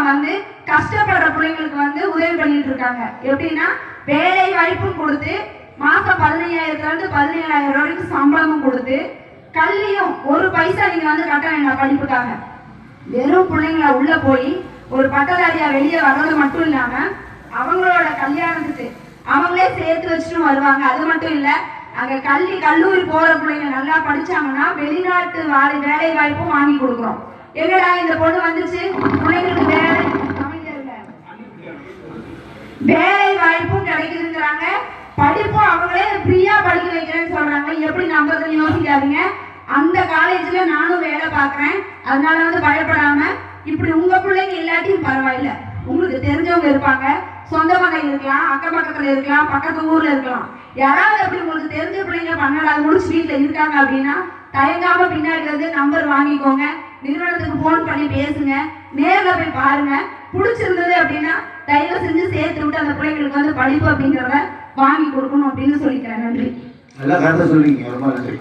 வந்து கஷ்டப்படுற பிள்ளைங்களுக்கு உதவி பண்ணிட்டு இருக்காங்க. எப்படின்னா வேலை வாய்ப்பும் கொடுத்து மாசம் 15,000 17,000 வரைக்கும் சம்பளமும் கொடுத்து கல்வியும் ஒரு பைசா நீங்க கட்ட வேண்டாம் படிப்புக்காக. வெறும் பிள்ளைங்கள உள்ள போய் ஒரு பட்டதாரியா வெளியே வர்றது மட்டும் இல்லாம அவங்களோட கல்யாணத்துக்கு அவங்களே சேர்த்து வச்சுட்டு வருவாங்க. அது மட்டும் இல்ல, அங்க கல்லூரி போற பிள்ளைங்க நல்லா படிச்சாங்கன்னா வெளிநாட்டு வேலை வாய்ப்பும் வாங்கி கொடுக்குறோம். எங்கடா இந்த பொண்ணு வந்துச்சு, பிள்ளைங்களுக்கு வேலை வாய்ப்பும் கிடைக்குதுங்கிறாங்க, படிப்பும் அவங்களே ஃப்ரீயா படிக்க வைக்கிறேன்னு சொல்றாங்க. எப்படி நம்புறதுன்னு யோசிக்காதீங்க. அந்த காலேஜ்ல நானும் வேலை பார்க்கறேன். அதனால பயப்படாம, இப்படி உங்க பிள்ளைங்க இல்லாட்டியும் பரவாயில்ல, உங்களுக்கு தெரிஞ்சவங்க இருப்பாங்க, சொந்த மகன் இருக்கலாம், அக்கம் பக்கத்துல இருக்கலாம், பக்கத்து ஊர்ல இருக்கலாம், யாராவது அப்படி உங்களுக்கு தெரிஞ்ச பிள்ளைங்க 12வது முடிச்சு வீட்டுல இருக்காங்க அப்படின்னா தயங்காம பின்னாடி நம்பர் வாங்கிக்கோங்க, நிறுவனத்துக்கு போன் பண்ணி பேசுங்க, நேர்ல போய் பாருங்க. பிடிச்சிருந்தது அப்படின்னா தயவு செஞ்சு சேர்த்து விட்டு அந்த பிள்ளைங்களுக்கு படிப்பு அப்படிங்கிறத வாங்கி கொடுக்கணும் அப்படின்னு சொல்லிக்கிறேன். நன்றி. நல்லா கருத்தை சொல்றீங்க. ரொம்ப நன்றி.